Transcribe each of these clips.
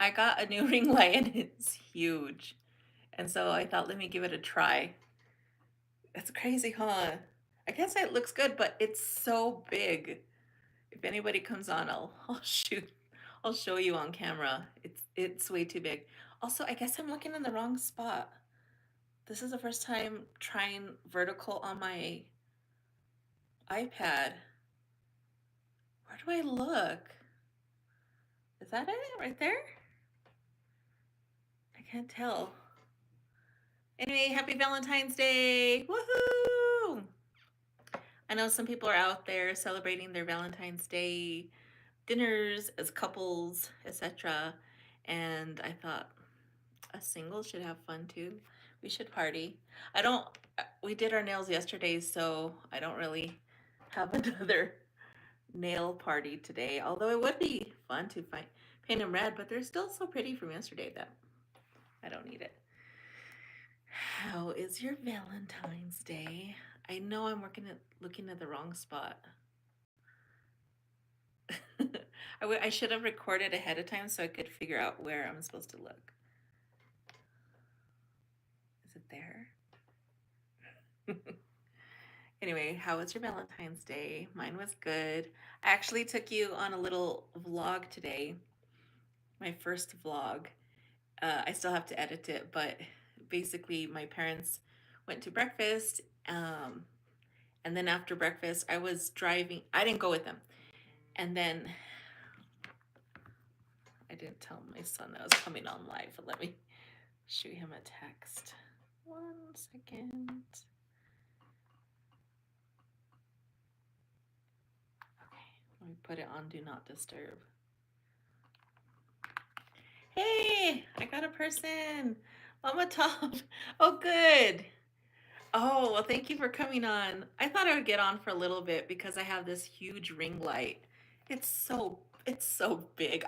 I got a new ring light and it's huge. And so I thought, let me give it a try. It's crazy, huh? I guess it looks good, but it's so big. If anybody comes on, I'll shoot. I'll show you on camera. It's way too big. Also, I guess I'm looking in the wrong spot. This is the first time trying vertical on my iPad. Where do I look? Is that it right there? I can't tell. Anyway, happy Valentine's Day! Woohoo! I know some people are out there celebrating their Valentine's Day dinners as couples, etc. And I thought a single should have fun too. We should party. I don't, we did our nails yesterday, so I don't really have another nail party today. Although it would be fun to paint them red, but they're still so pretty from yesterday that I don't need it. How is your Valentine's Day? I know I'm looking at the wrong spot. I should have recorded ahead of time so I could figure out where I'm supposed to look. Is it there? Anyway, how was your Valentine's Day? Mine was good. I actually took you on a little vlog today, my first vlog. I still have to edit it, but basically, my parents went to breakfast. And then after breakfast, I was driving. I didn't go with them. And then I didn't tell my son that I was coming on live. Let me shoot him a text. 1 second. Okay, let me put it on Do Not Disturb. Hey, I got a person. Mama Top. Oh, good. Oh, well, thank you for coming on. I thought I would get on for a little bit because I have this huge ring light. It's so big.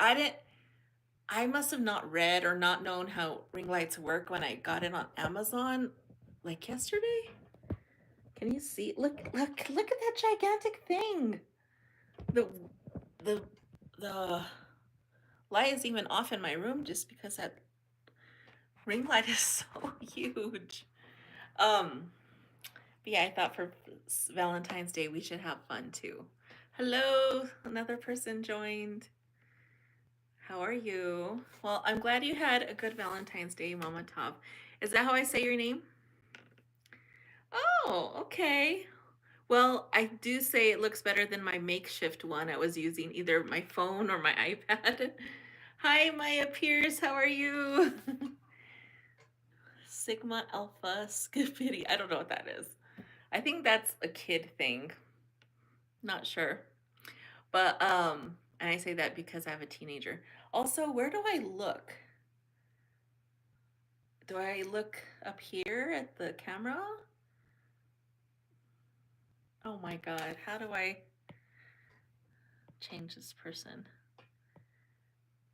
I must have not read or not known how ring lights work when I got it on Amazon like yesterday. Can you see? Look at that gigantic thing. The the the light is even off in my room just because that ring light is so huge. Um, but yeah, I thought for Valentine's Day we should have fun too. Hello, another person joined. How are you? Well, I'm glad you had a good Valentine's Day, Mama Top. Is that how I say your name? Oh, okay. Well, I do say it looks better than my makeshift one I was using, either my phone or my iPad. Hi, Maya Pierce. How are you? Sigma Alpha Skippity. I don't know what that is. I think that's a kid thing. Not sure. But and I say that because I have a teenager. Also, where do I look? Do I look up here at the camera? Oh my god, how do I change this person?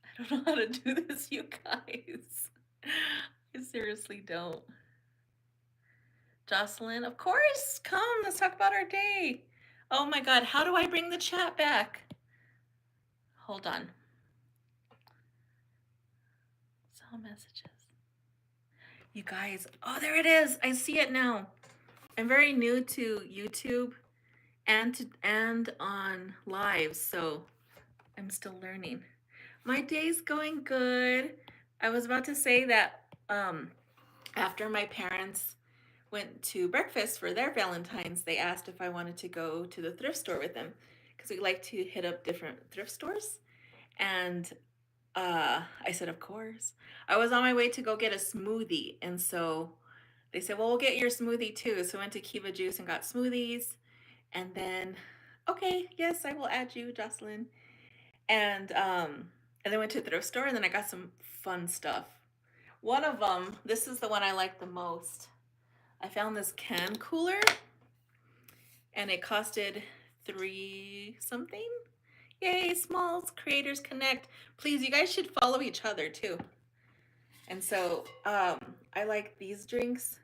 I don't know how to do this, you guys. I seriously don't. Jocelyn, of course, come, let's talk about our day. Oh my god, how do I bring the chat back? Hold on. Saw messages. You guys, oh, there it is. I see it now. I'm very new to YouTube and on live, so I'm still learning. My day's going good. I was about to say that after my parents went to breakfast for their Valentine's, they asked if I wanted to go to the thrift store with them because we like to hit up different thrift stores. And I said, of course. I was on my way to go get a smoothie, and so they said, well, we'll get your smoothie too. So I went to Kiva Juice and got smoothies. And then, okay, yes, I will add you, Jocelyn. And then went to the thrift store and then I got some fun stuff. One of them, this is the one I like the most. I found this can cooler and it costed 3 something. Yay, Smalls Creators Connect. Please, you guys should follow each other too. And so I like these drinks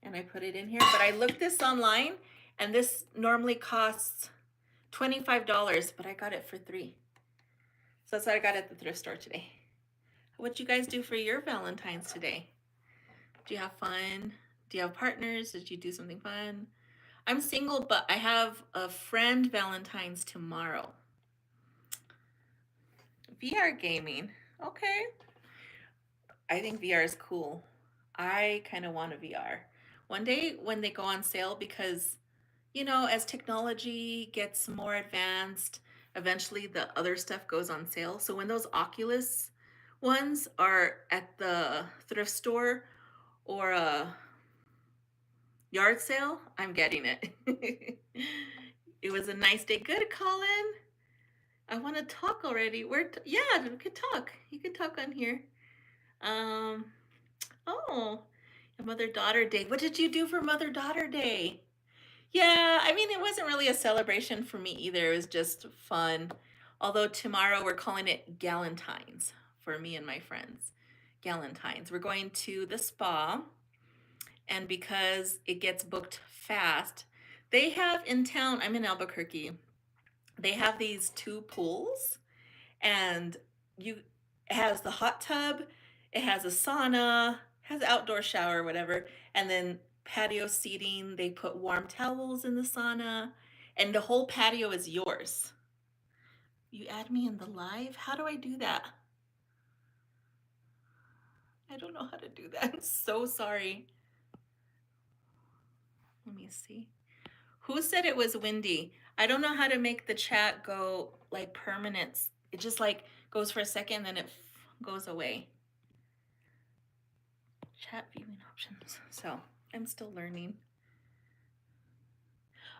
and I put it in here. But I looked this online and this normally costs $25, but I got it for 3. So that's what I got at the thrift store today. What'd you guys do for your Valentine's today? Do you have fun? Do you have partners? Did you do something fun? I'm single, but I have a friend Valentine's tomorrow. VR gaming. Okay. I think VR is cool. I kind of want a VR. One day when they go on sale, because, as technology gets more advanced, eventually the other stuff goes on sale. So when those Oculus ones are at the thrift store or a yard sale, I'm getting it. It was a nice day. Good, Colin. I want to talk already. Yeah, we could talk. You can talk on here. Um, oh, Mother-daughter day. What did you do for Mother-daughter day? Yeah, I mean, it wasn't really a celebration for me either. It was just fun. Although tomorrow we're calling it Galentine's for me and my friends. Galentine's. We're going to the spa, and because it gets booked fast, they have in town, I'm in Albuquerque, they have these two pools, and you it has the hot tub, it has a sauna, has outdoor shower, whatever, and then patio seating. They put warm towels in the sauna, and the whole patio is yours. You add me in the live? How do I do that? I don't know how to do that. I'm so sorry. Let me see. Who said it was windy? I don't know how to make the chat go like permanent. It just like goes for a second, then it goes away. Chat viewing options. So I'm still learning.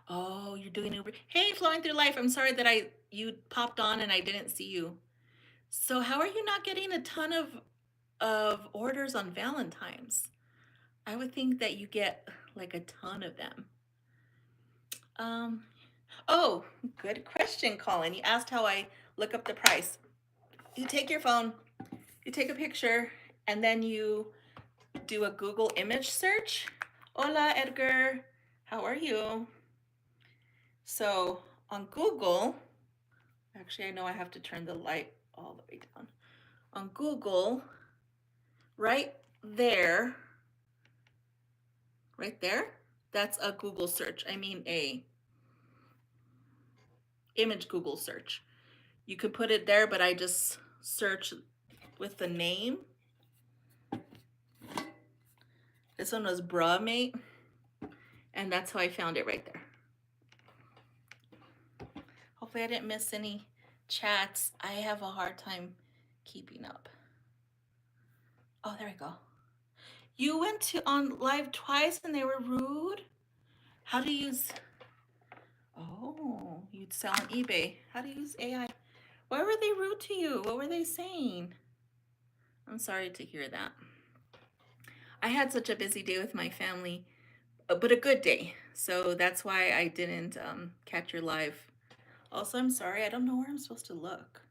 Oh, you're doing Uber. Hey, flowing through life. I'm sorry that you popped on and I didn't see you. So how are you not getting a ton of orders on Valentine's? I would think that you get like a ton of them. Um, oh, good question, Colin. You asked how I look up the price. You take your phone, you take a picture, and then you do a Google image search. Hola, Edgar. How are you? So on Google, actually, I know I have to turn the light all the way down. On Google, right there, right there, that's a Google search. I mean, a image Google search. You could put it there, but I just search with the name. This one was Bra Mate, and that's how I found it right there. Hopefully I didn't miss any chats. I have a hard time keeping up. Oh, there we go. You went to on live twice and they were rude? How to use... Oh, you'd sell on eBay. How to use AI. Why were they rude to you? What were they saying? I'm sorry to hear that. I had such a busy day with my family, but a good day. So that's why I didn't catch your live. Also, I'm sorry, I don't know where I'm supposed to look.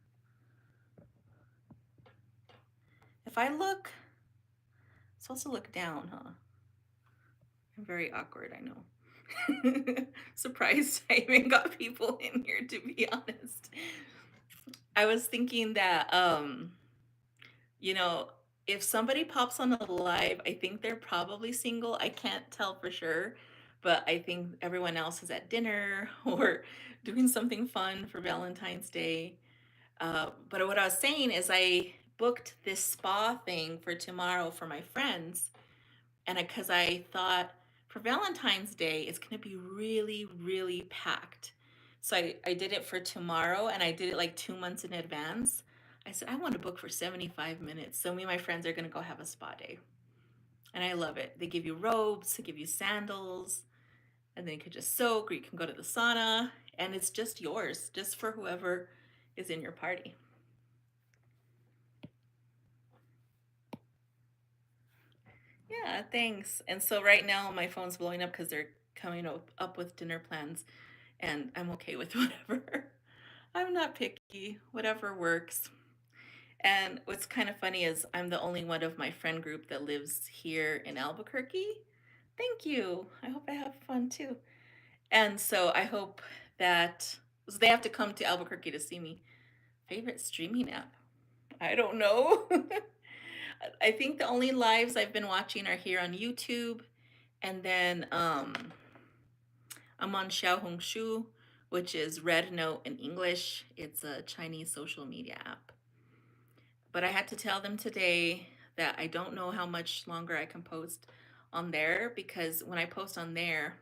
If I look, I'm supposed to look down, huh? I'm very awkward, I know. Surprised I even got people in here, to be honest. I was thinking that, you know, if somebody pops on a live, I think they're probably single. I can't tell for sure, but I think everyone else is at dinner or doing something fun for Valentine's Day. But what I was saying is, I booked this spa thing for tomorrow for my friends, and because I thought for Valentine's Day it's going to be really, really packed. So I did it for tomorrow, and I did it like 2 months in advance. I said, I want to book for 75 minutes. So me and my friends are going to go have a spa day. And I love it. They give you robes, they give you sandals, and then you can just soak, or you can go to the sauna, and it's just yours, just for whoever is in your party. Yeah, thanks. And so right now my phone's blowing up because they're coming up with dinner plans, and I'm okay with whatever. I'm not picky, whatever works. And what's kind of funny is I'm the only one of my friend group that lives here in Albuquerque. Thank you. I hope I have fun too. And so I hope that so they have to come to Albuquerque to see me. Favorite streaming app? I don't know. I think the only lives I've been watching are here on YouTube, and then I'm on Xiaohongshu, which is Red Note in English. It's a Chinese social media app. But I had to tell them today that I don't know how much longer I can post on there because when I post on there,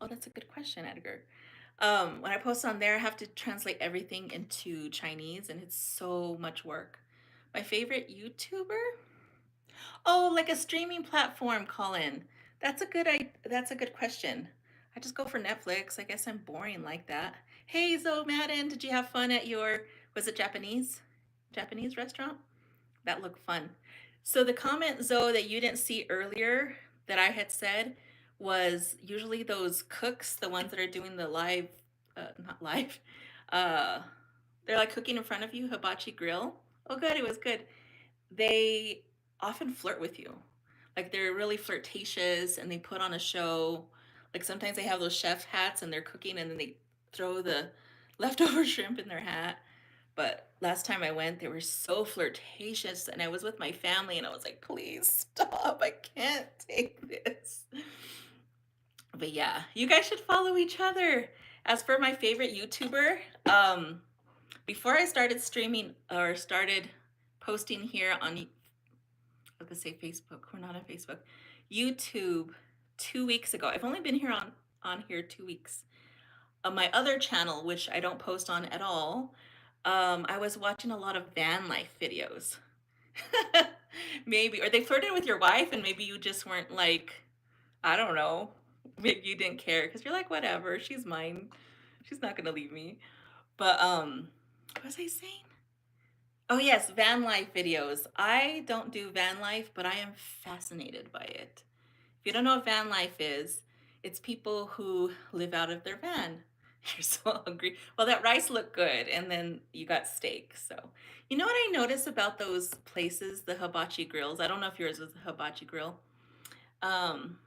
oh, that's a good question, Edgar. When I post on there, I have to translate everything into Chinese, and it's so much work. My favorite YouTuber? Oh, like a streaming platform, Colin. That's a good question. I just go for Netflix. I guess I'm boring like that. Hey, Zoe Madden, did you have fun at your, was it Japanese restaurant? That looked fun. So the comment, Zoe, that you didn't see earlier that I had said was usually those cooks, the ones that are doing the live, not live, uh, they're like cooking in front of you, hibachi grill. Oh, good, it was good. They often flirt with you. Like they're really flirtatious and they put on a show. Like sometimes they have those chef hats and they're cooking and then they throw the leftover shrimp in their hat. But last time I went, they were so flirtatious and I was with my family and I was like, please stop. I can't take this. But yeah, you guys should follow each other. As for my favorite YouTuber, before I started streaming or started posting here on, I was gonna say Facebook, we're not on Facebook, YouTube 2 weeks ago. I've only been here on here 2 weeks. On my other channel, which I don't post on at all, I was watching a lot of van life videos. Maybe, or they flirted with your wife and maybe you just weren't like, I don't know, maybe you didn't care because you're like, whatever, she's mine. She's not gonna leave me. But what was I saying? Oh yes, van life videos. I don't do van life, but I am fascinated by it. If you don't know what van life is, it's people who live out of their van. You're so hungry. Well, that rice looked good, and then you got steak. So, you know what I notice about those places, the hibachi grills? I don't know if yours was a hibachi grill. Um,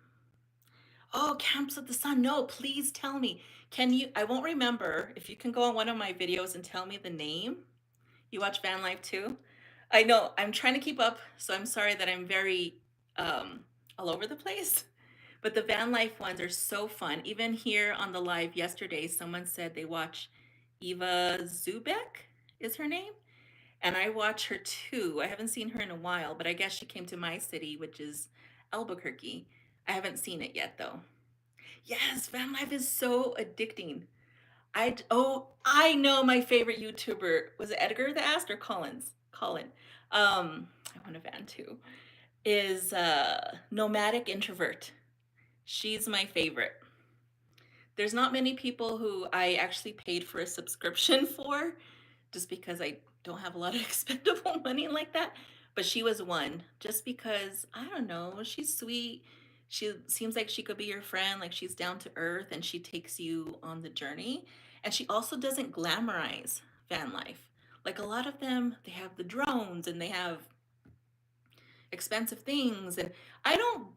oh, Camps of the Sun. No, please tell me. Can you? I won't remember. If you can go on one of my videos and tell me the name. You watch Van Life too? I know, I'm trying to keep up, so I'm sorry that I'm very um, all over the place. But the van life ones are so fun. Even here on the live yesterday, someone said they watch Eva Zubek, is her name? And I watch her too. I haven't seen her in a while, but I guess she came to my city, which is Albuquerque. I haven't seen it yet though. Yes, van life is so addicting. Oh, I know my favorite YouTuber. Was it Edgar that asked or Collins? Colin. I want a van too. Is Nomadic Introvert. She's my favorite. There's not many people who I actually paid for a subscription for, just because I don't have a lot of expendable money like that. But she was one, just because I don't know, she's sweet. She seems like she could be your friend, like she's down to earth and she takes you on the journey. And she also doesn't glamorize van life. Like a lot of them, they have the drones and they have expensive things. And I don't,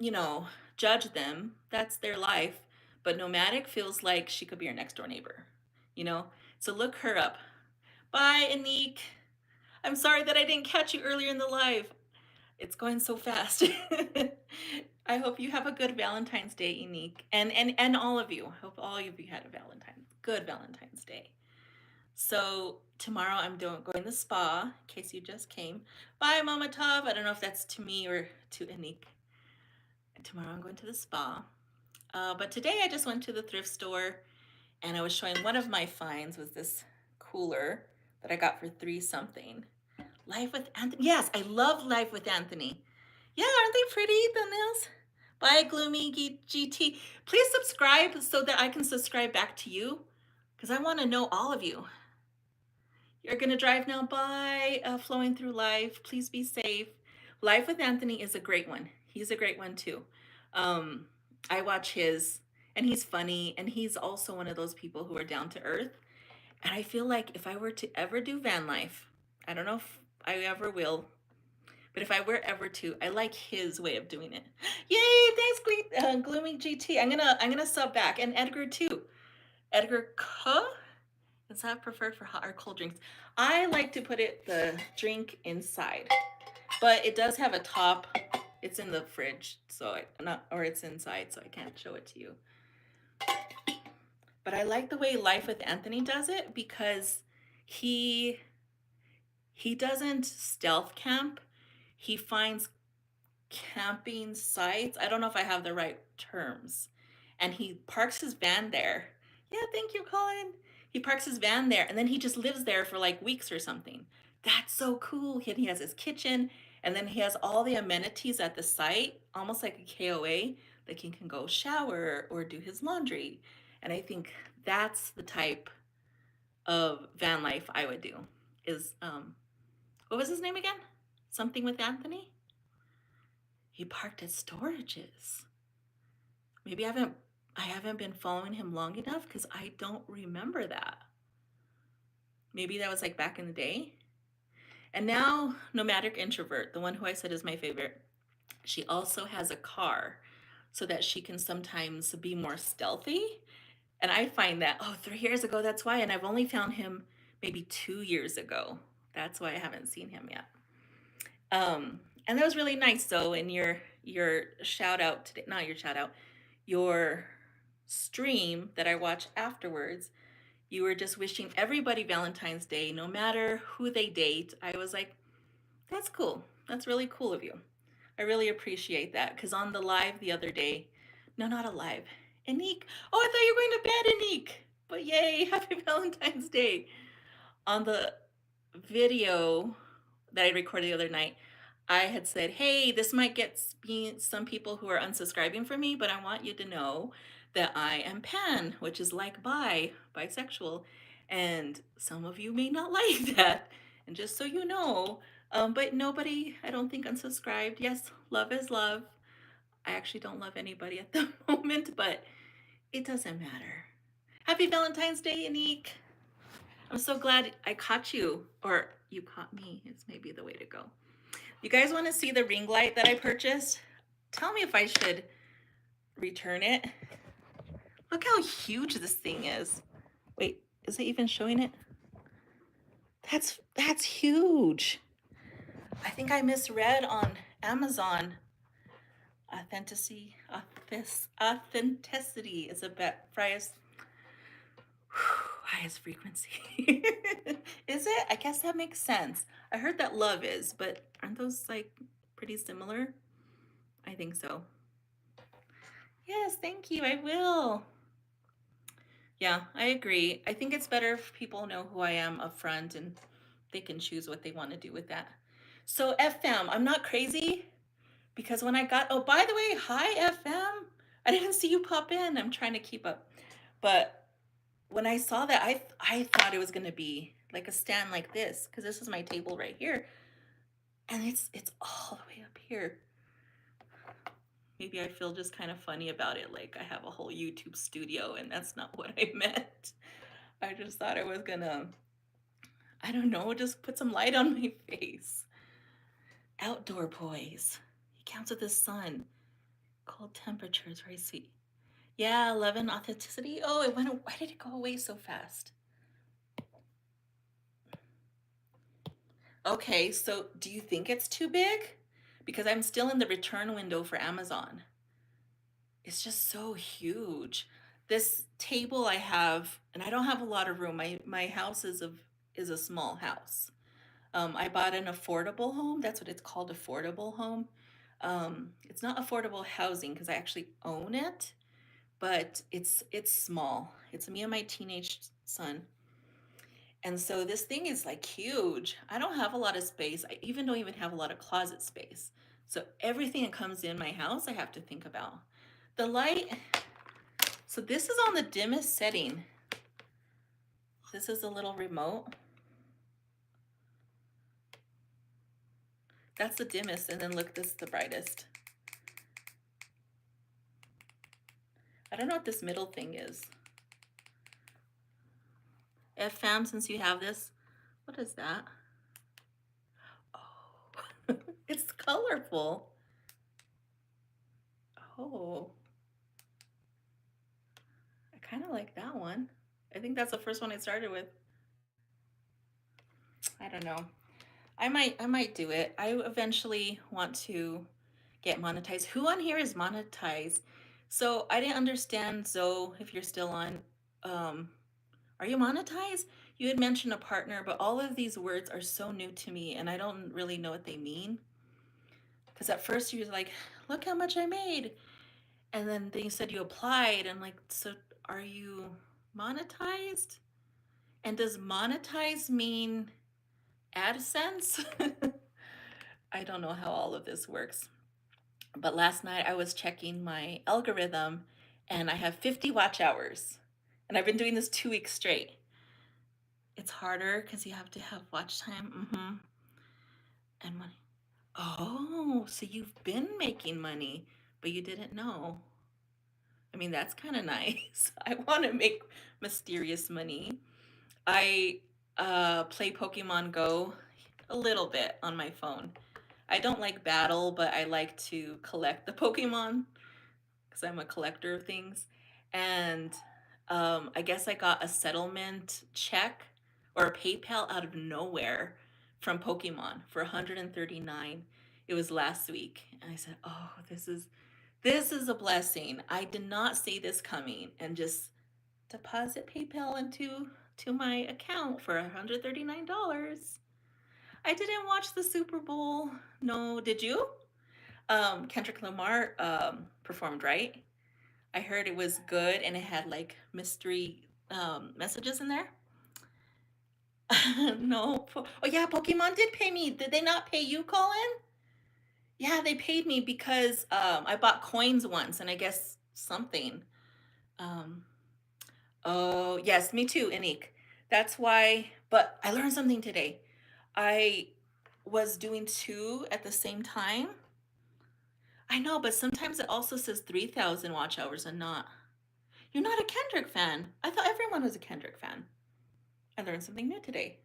you know, judge them. That's their life. But Nomadic feels like she could be your next door neighbor, you know? So look her up. Bye, Anik. I'm sorry that I didn't catch you earlier in the live. It's going so fast. I hope you have a good Valentine's Day, Anik. And all of you. I hope all of you had a good Valentine's Day. So tomorrow I'm going to the spa, in case you just came. Bye, Mama Tov. I don't know if that's to me or to Anik. And tomorrow I'm going to the spa. But today I just went to the thrift store and I was showing one of my finds was this cooler that I got for 3 something. Life with Anthony. Yes, I love Life with Anthony. Yeah, aren't they pretty, the nails? Bye, Gloomy GT. Please subscribe so that I can subscribe back to you because I want to know all of you. You're going to drive now. Bye, Flowing Through Life. Please be safe. Life with Anthony is a great one. He's a great one too. Um, I watch his, and he's funny, and he's also one of those people who are down to earth. And I feel like if I were to ever do van life, I don't know if I ever will, but if I were ever to, I like his way of doing it. Yay! Thanks, Gloomy GT. I'm gonna sub back, and Edgar too. Edgar K. Is that preferred for hot or cold drinks? I like to put the drink inside, but it does have a top. It's in the fridge, so not, or it's inside, so I can't show it to you. But I like the way Life with Anthony does it because he he doesn't stealth camp. He finds camping sites. I don't know if I have the right terms. And he parks his van there. Yeah, thank you, Colin. He parks his van there and then he just lives there for like weeks or something. That's so cool. He has his kitchen and then he has all the amenities at the site, almost like a KOA, like he can go shower or do his laundry. And I think that's the type of van life I would do. Is what was his name again? Something with Anthony? He parked at Storages. Maybe I haven't been following him long enough because I don't remember that. Maybe that was like back in the day. And now Nomadic Introvert, the one who I said is my favorite, she also has a car so that she can sometimes be more stealthy. And I find that, oh, 3 years ago, that's why. And I've only found him maybe 2 years ago. That's why I haven't seen him yet. And that was really nice though. In your shout out today, not your shout out, your stream that I watched afterwards, you were just wishing everybody Valentine's Day, no matter who they date. I was like, that's cool. That's really cool of you. I really appreciate that. Because on the live the other day, no, not a live, Anique. Oh, I thought you were going to bed, Anique. But yay, happy Valentine's Day. On the video that I recorded the other night, I had said, hey, this might get some people who are unsubscribing from me, but I want you to know that I am pan, which is like bisexual. And some of you may not like that. And just so you know, but nobody, I don't think, unsubscribed. Yes, love is love. I actually don't love anybody at the moment, but it doesn't matter. Happy Valentine's Day, Anique. I'm so glad I caught you, or you caught me, is maybe the way to go. You guys want to see the ring light that I purchased? Tell me if I should return it. Look how huge this thing is. Wait, is it even showing it? That's huge. I think I misread on Amazon. Authenticity is a highest frequency. Is it? I guess that makes sense. I heard that love is, but aren't those like pretty similar? I think so. Yes, thank you. I will. Yeah, I agree. I think it's better if people know who I am up front and they can choose what they want to do with that. So, FM, I'm not crazy because when I got, oh, by the way, hi, FM. I didn't see you pop in. I'm trying to keep up. But when I saw that, I thought it was going to be like a stand like this because this is my table right here. And it's all the way up here. Maybe I feel just kind of funny about it, like I have a whole YouTube studio, and that's not what I meant. I just thought I was gonna, I don't know, just put some light on my face. Outdoor poise. He counts with the sun. Cold temperatures, very sweet. Yeah, 11 authenticity. Oh, it went. Why did it go away so fast? Okay, so do you think it's too big? Because I'm still in the return window for Amazon. It's just so huge. This table I have, and I don't have a lot of room. My house is a small house. I bought an affordable home. That's what it's called, affordable home. It's not affordable housing because I actually own it, but it's small. It's me and my teenage son. And so this thing is like huge. I don't have a lot of space. I even don't even have a lot of closet space. So everything that comes in my house, I have to think about. The light, so this is on the dimmest setting. This is a little remote. That's the dimmest, and then look, this is the brightest. I don't know what this middle thing is. FFAM, since you have this, what is that? Oh, it's colorful. Oh, I kind of like that one. I think that's the first one I started with. I don't know. I might do it. I eventually want to get monetized. Who on here is monetized? So I didn't understand, Zoe, if you're still on. Um, are you monetized? You had mentioned a partner, but all of these words are so new to me and I don't really know what they mean. Because at first you were like, look how much I made. And then you said you applied and like, so are you monetized? And does monetize mean AdSense? I don't know how all of this works. But last night I was checking my algorithm and I have 50 watch hours. And I've been doing this 2 weeks straight. It's harder because you have to have watch time. And money. Oh, so you've been making money, but you didn't know. I mean, that's kind of nice. I want to make mysterious money. I play Pokemon Go a little bit on my phone. I don't like battle, but I like to collect the Pokemon because I'm a collector of things. And I guess I got a settlement check or a PayPal out of nowhere from Pokemon for 139. It was last week, and I said, "Oh, this is a blessing. I did not see this coming," and just deposit PayPal to my account for $139. I didn't watch the Super Bowl. No, did you? Kendrick Lamar performed, right? I heard it was good and it had like mystery messages in there. No. Oh yeah, Pokemon did pay me. Did they not pay you, Colin? Yeah, they paid me because I bought coins once and I guess something. Um, oh, yes, me too, Anik. That's why, but I learned something today. I was doing two at the same time. I know, but sometimes it also says 3,000 watch hours and not. You're not a Kendrick fan. I thought everyone was a Kendrick fan. I learned something new today.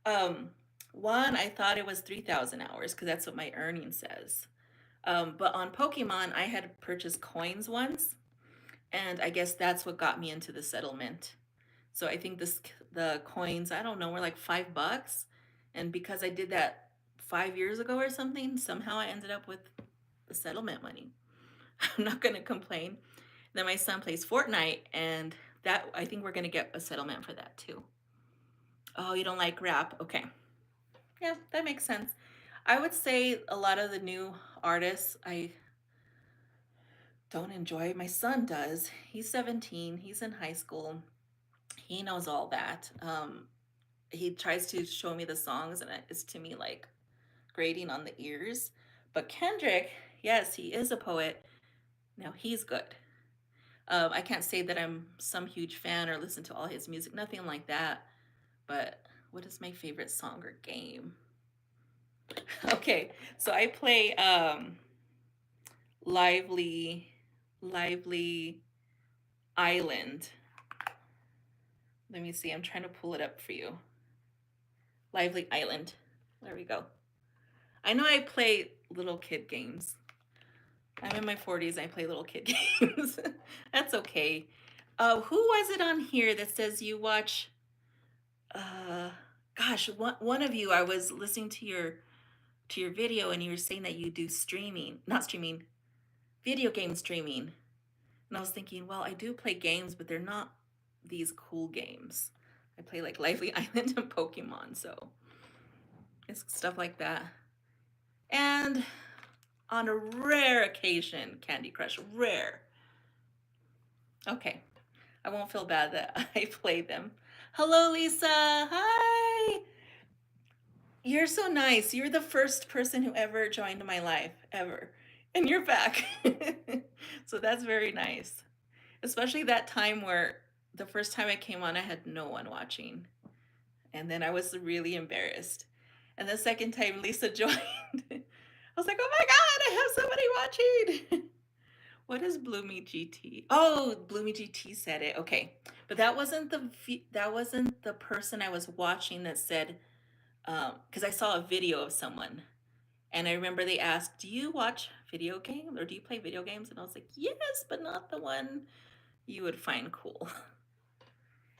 Um, One, I thought it was 3,000 hours because that's what my earning says. But on Pokemon, I had purchased coins once, and I guess that's what got me into the settlement. So I think the coins, I don't know, were like $5. And because I did that 5 years ago or something, somehow I ended up with the settlement money. I'm not gonna complain. Then my son plays Fortnite, and that I think we're gonna get a settlement for that too. Oh, you don't like rap? Okay. Yeah, that makes sense. I would say a lot of the new artists I don't enjoy. My son does. He's 17, he's in high school. He knows all that. He tries to show me the songs, and it's to me like grating on the ears. But Kendrick, yes, he is a poet. Now he's good. I can't say that I'm some huge fan or listen to all his music, nothing like that. But what is my favorite song or game? Okay, so I play Lively Lively Island. Let me see. I'm trying to pull it up for you. Lively Island. There we go. I know I play little kid games. I'm in my 40s. I play little kid games. That's okay. Who was it on here that says you watch? Uh, Gosh, one of you. I was listening to your video, and you were saying that you do streaming, not streaming, video game streaming. And I was thinking, well, I do play games, but they're not these cool games. I play like Lively Island and Pokemon, so it's stuff like that. And on a rare occasion, Candy Crush. Rare. Okay. I won't feel bad that I played them. Hello, Lisa. Hi. You're so nice. You're the first person who ever joined my life, ever. And you're back. So that's very nice. Especially that time where the first time I came on, I had no one watching. And then I was really embarrassed. And the second time Lisa joined, I was like, oh my God, I have somebody watching. What is Bloomy GT? Oh, Bloomy GT said it. Okay. But that wasn't the person I was watching that said, because I saw a video of someone, and I remember they asked, "Do you watch video games or do you play video games?" And I was like, "Yes, but not the one you would find cool."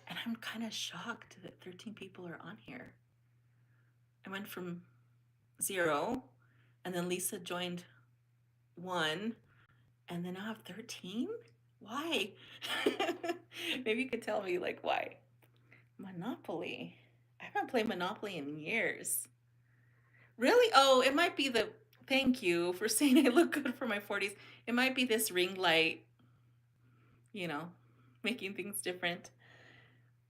And I'm kind of shocked that 13 people are on here. I went from 0, and then Lisa joined 1, and then I have 13? Why? Maybe you could tell me, like, why? Monopoly. I haven't played Monopoly in years. Really? Oh, it might be the thank you for saying I look good for my 40s. It might be this ring light, you know, making things different,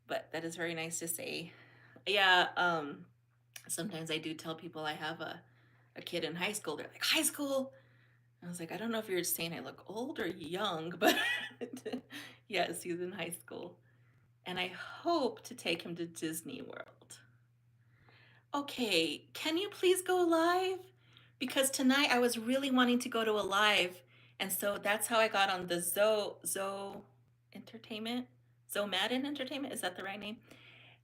but that is very nice to say. Yeah, sometimes I do tell people I have a kid in high school. They're like, high school? I was like, I don't know if you're saying I look old or young, but yes, he's in high school. And I hope to take him to Disney World. Okay, can you please go live? Because tonight I was really wanting to go to a live, and so that's how I got on the Zoe Entertainment, Zoe Madden Entertainment. Is that the right name?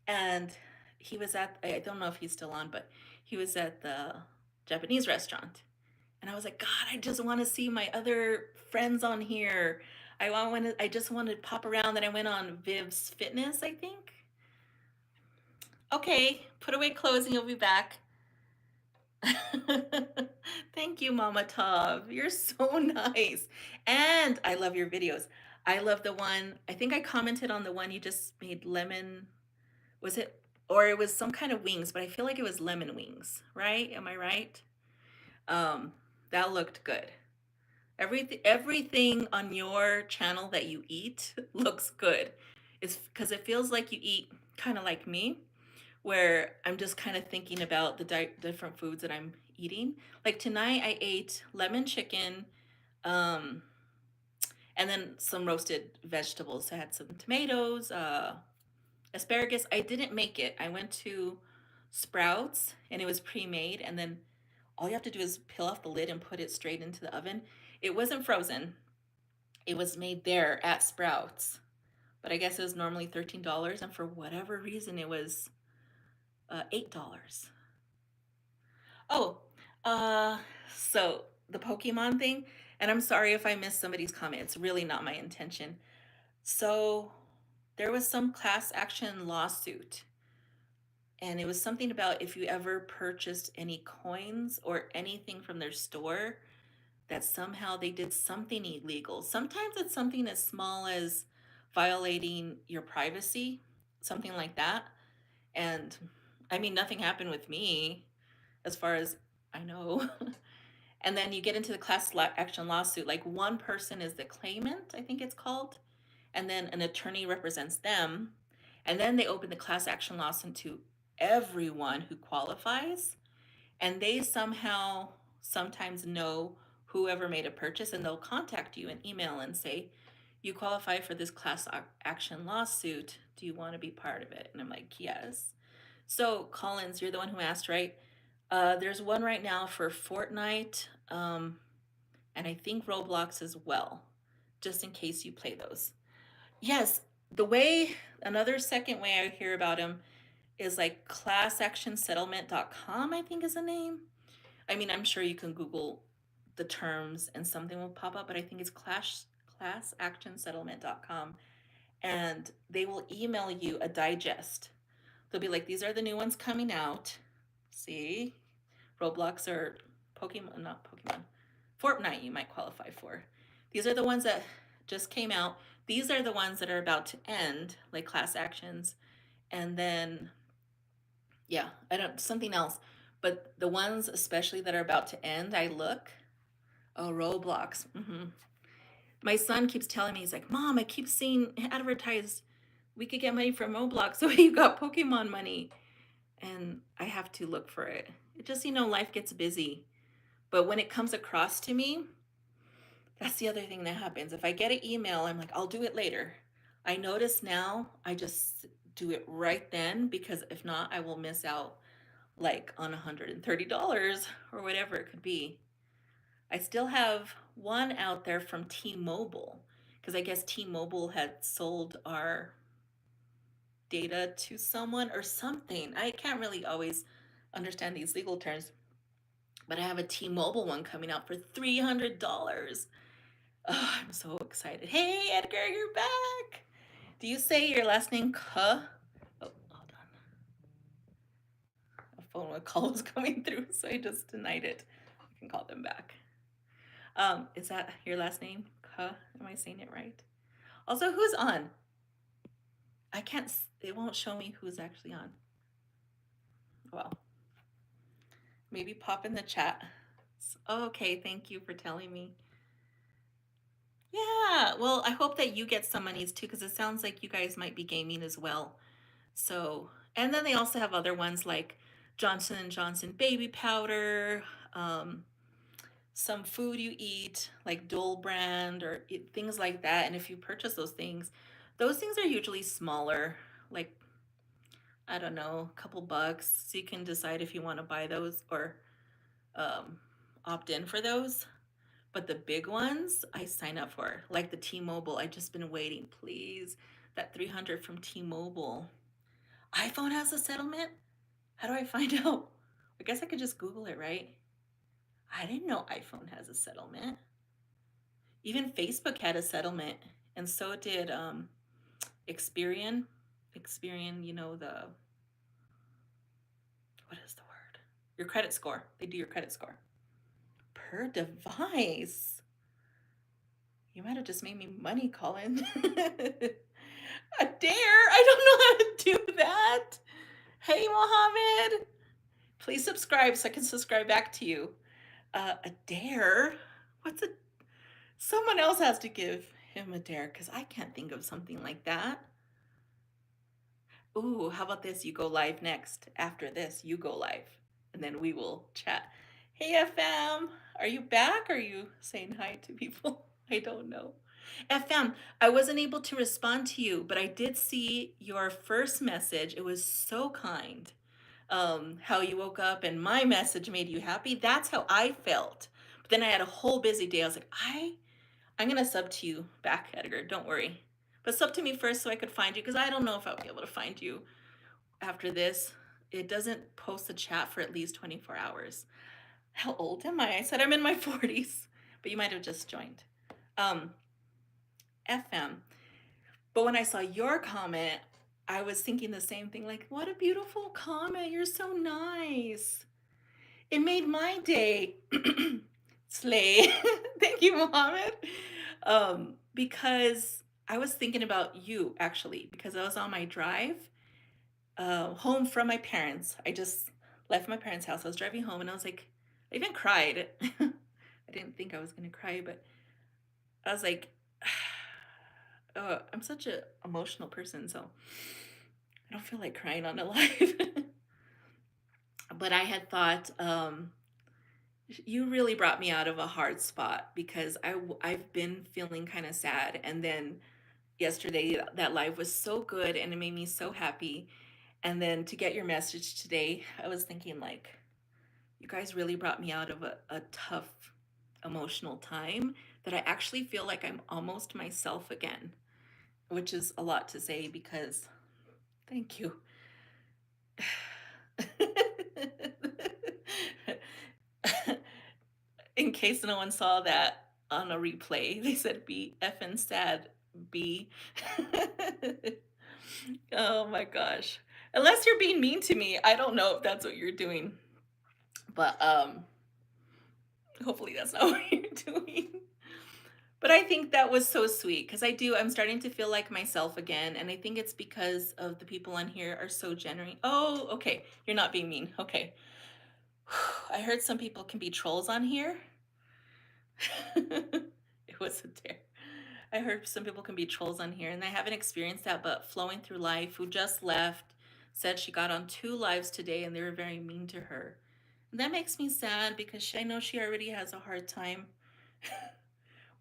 And he was at, I don't know if he's still on, but he was at the Japanese restaurant. And I was like, God, I just want to see my other friends on here. I just wanted to pop around. Then I went on Viv's Fitness, I think. Okay, put away clothes and you'll be back. Thank you, Mama Tov. You're so nice. And I love your videos. I love the one, I think I commented on the one you just made lemon, was it, or it was some kind of wings, but I feel like it was lemon wings, right? Am I right? Um, that looked good. Everything on your channel that you eat looks good. It's because it feels like you eat kind of like me, where I'm just kind of thinking about the different foods that I'm eating. Like tonight, I ate lemon chicken, um, and then some roasted vegetables. I had some tomatoes, asparagus. I didn't make it. I went to Sprouts and it was pre-made, and then all you have to do is peel off the lid and put it straight into the oven. It wasn't frozen. It was made there at Sprouts, but I guess it was normally $13, and for whatever reason, it was $8. Oh, uh, so the Pokemon thing, and I'm sorry if I missed somebody's comment. It's really not my intention. So there was some class action lawsuit, and it was something about if you ever purchased any coins or anything from their store, that somehow they did something illegal. Sometimes it's something as small as violating your privacy, something like that. And I mean, nothing happened with me as far as I know. And then you get into the class action lawsuit. Like one person is the claimant, I think it's called, and then an attorney represents them. And then they open the class action lawsuit to everyone who qualifies. And they somehow sometimes know whoever made a purchase, and they'll contact you and email and say, you qualify for this class action lawsuit. Do you want to be part of it? And I'm like, yes. So, Collins, you're the one who asked, right? There's one right now for Fortnite, and I think Roblox as well, just in case you play those. Yes, the way, another second way I hear about them is like classactionsettlement.com, I think is the name. I mean, I'm sure you can Google the terms and something will pop up, but I think it's classactionsettlement.com. And they will email you a digest. They'll be like, these are the new ones coming out. See, Roblox or Pokemon, not Pokemon, Fortnite, you might qualify for. These are the ones that just came out. These are the ones that are about to end, like class actions. And then, yeah, I don't, something else. But the ones especially that are about to end, I look. Oh, Roblox. My son keeps telling me, he's like, Mom, I keep seeing advertised we could get money from Roblox. So you got Pokemon money. And I have to look for it. It just, life gets busy. But when it comes across to me, that's the other thing that happens. If I get an email, I'm like, I'll do it later. I notice now I just do it right then, because if not, I will miss out like on $130 or whatever it could be. I still have one out there from T-Mobile, because I guess T-Mobile had sold our data to someone or something. I can't really always understand these legal terms, but I have a T-Mobile one coming out for $300. Oh, I'm so excited. Hey, Edgar, you're back. Do you say your last name Kuh? Oh, hold on. phone call was coming through, so I just denied it. I can call them back. Is that your last name? Huh? Am I saying it right? Also, who's on? I can't, it won't show me who's actually on. Well, maybe pop in the chat. Okay, thank you for telling me. Yeah, well, I hope that you get some monies too, because it sounds like you guys might be gaming as well. So, and then they also have other ones like Johnson and Johnson baby powder, um, some food you eat like Dole brand or things like that. And if you purchase those things are usually smaller, like I don't know, a couple bucks. So you can decide if you want to buy those or um, opt in for those. But the big ones I sign up for, like the T-Mobile. I just been waiting, please. That 300 from T-Mobile. iPhone has a settlement? How do I find out? I guess I could just Google it, right? I didn't know iPhone has a settlement. Even Facebook had a settlement, and so did Experian. Experian, you know, the what is the word? Your credit score. They do your credit score. Per device. You might have just made me money, Colin. A dare? I don't know how to do that. Hey, Mohammed. Please subscribe so I can subscribe back to you. A dare? What's a... Someone else has to give him a dare because I can't think of something like that. Ooh, how about this? You go live next. After this, you go live. And then we will chat. Hey, FM. Are you back? Are you saying hi to people? I don't know. FM, I wasn't able to respond to you, but I did see your first message. It was so kind. How you woke up and my message made you happy. That's how I felt. But then I had a whole busy day. I was like, I'm gonna sub to you back, Edgar. Don't worry. But sub to me first so I could find you because I don't know if I'll be able to find you after this. It doesn't post the chat for at least 24 hours. How old am I? I said I'm in my 40s, but you might have just joined. FM. But when I saw your comment, I was thinking the same thing like, what a beautiful comment. You're so nice. It made my day. Slay. Thank you, Mohammed. Because I was thinking about you actually, because I was on my drive home from my parents. I just left my parents' house. I was driving home and I was like, I even cried. I didn't think I was going to cry, but I was like, I'm such an emotional person, so I don't feel like crying on a live. But I had thought, you really brought me out of a hard spot because I've been feeling kind of sad, and then yesterday that live was so good and it made me so happy. And then to get your message today, I was thinking like, you guys really brought me out of a tough emotional time that I actually feel like I'm almost myself again, which is a lot to say because thank you. In case no one saw that on a replay, they said be effing sad, B. Oh my gosh. Unless you're being mean to me, I don't know if that's what you're doing. But hopefully that's not what you're doing. But I think that was so sweet because I'm starting to feel like myself again. And I think it's because of the people on here are so genuine. Oh, okay. You're not being mean. Okay. I heard some people can be trolls on here. It was a dare. I heard some people can be trolls on here, and I haven't experienced that, but Flowing Through Life, who just left, said she got on 2 lives today and they were very mean to her. And that makes me sad because I know she already has a hard time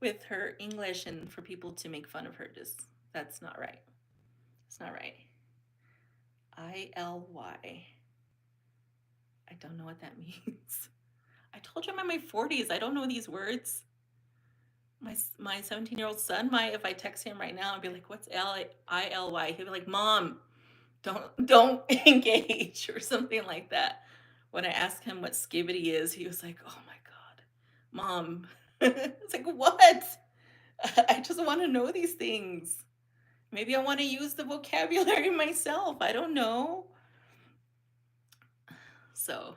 with her English, and for people to make fun of her, just that's not right. It's not right. ILY. I don't know what that means. I told you I'm in my 40s. I don't know these words. My 17-year-old son might, if I text him right now, I'd be like, "What's ILY?" He'd be like, "Mom, don't engage," or something like that. When I asked him what skibbity is, he was like, "Oh my god, Mom." It's like, what? I just want to know these things. Maybe I want to use the vocabulary myself. I don't know. So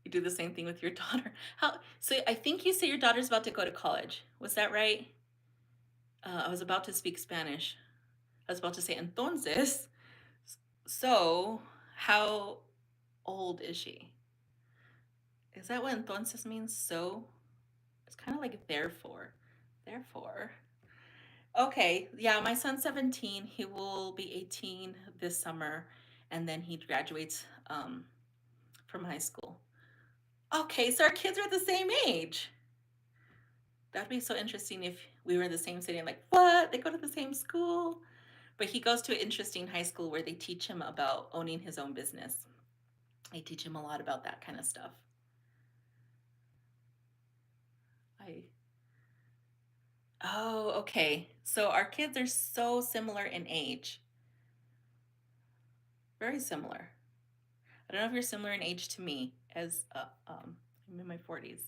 you do the same thing with your daughter. How so I think you say your daughter's about to go to college. Was that right? I was about to speak Spanish. I was about to say entonces. So, how old is she? Is that what entonces means? So? It's kind of like therefore. Therefore. Okay, yeah, my son's 17. He will be 18 this summer, and then he graduates from high school. Okay, so our kids are the same age. That'd be so interesting if we were in the same city and like, what? They go to the same school? But he goes to an interesting high school where they teach him about owning his own business. They teach him a lot about that kind of stuff. I Oh, okay. So our kids are so similar in age. Very similar. I don't know if you're similar in age to me as I'm in my 40s.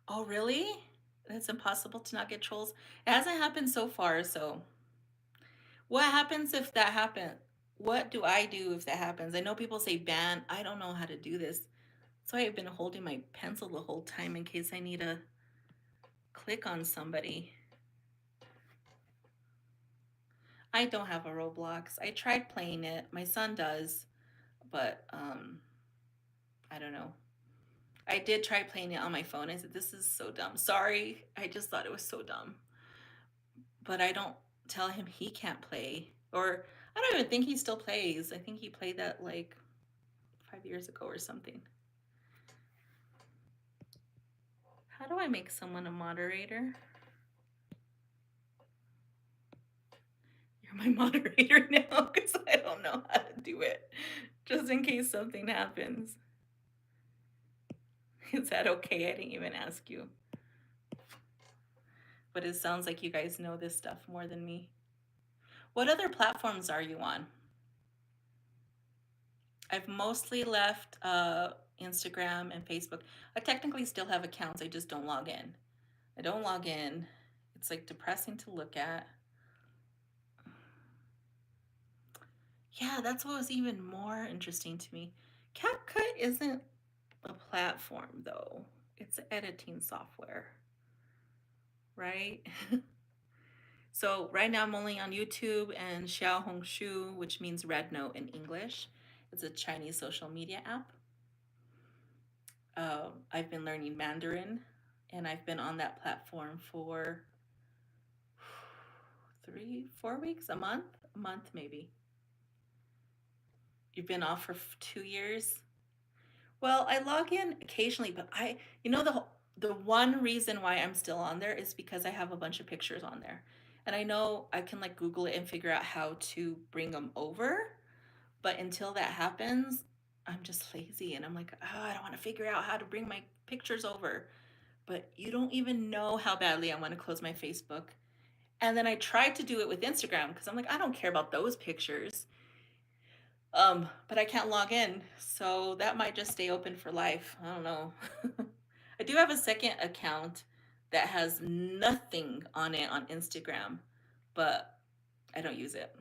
Oh, really? It's impossible to not get trolls. It hasn't happened so far, so what happens if that happens? What do I do if that happens? I know people say ban. I don't know how to do this. So I've been holding my pencil the whole time in case I need to click on somebody. I don't have a Roblox. I tried playing it. My son does, but I don't know. I did try playing it on my phone. I said, this is so dumb. Sorry. I just thought it was so dumb. But I don't tell him he can't play. Or I don't even think he still plays. I think he played that like 5 years ago or something. How do I make someone a moderator? You're my moderator now because I don't know how to do it. Just in case something happens. Is that okay? I didn't even ask you. But it sounds like you guys know this stuff more than me. What other platforms are you on? I've mostly left Instagram and Facebook. I technically still have accounts, I just don't log in. I don't log in. It's like depressing to look at. Yeah, that's what was even more interesting to me. CapCut isn't a platform though. It's editing software, right? So right now I'm only on YouTube and Xiaohongshu, which means red note in English. It's a Chinese social media app. I've been learning Mandarin, and I've been on that platform for 3, 4 weeks, a month maybe. You've been off for 2 years. Well, I log in occasionally, but the one reason why I'm still on there is because I have a bunch of pictures on there, and I know I can like Google it and figure out how to bring them over. But until that happens, I'm just lazy, and I'm like, oh, I don't want to figure out how to bring my pictures over. But you don't even know how badly I want to close my Facebook. And then I tried to do it with Instagram because I'm like, I don't care about those pictures. But I can't log in, so that might just stay open for life. I don't know. I do have a second account that has nothing on it on Instagram, but I don't use it.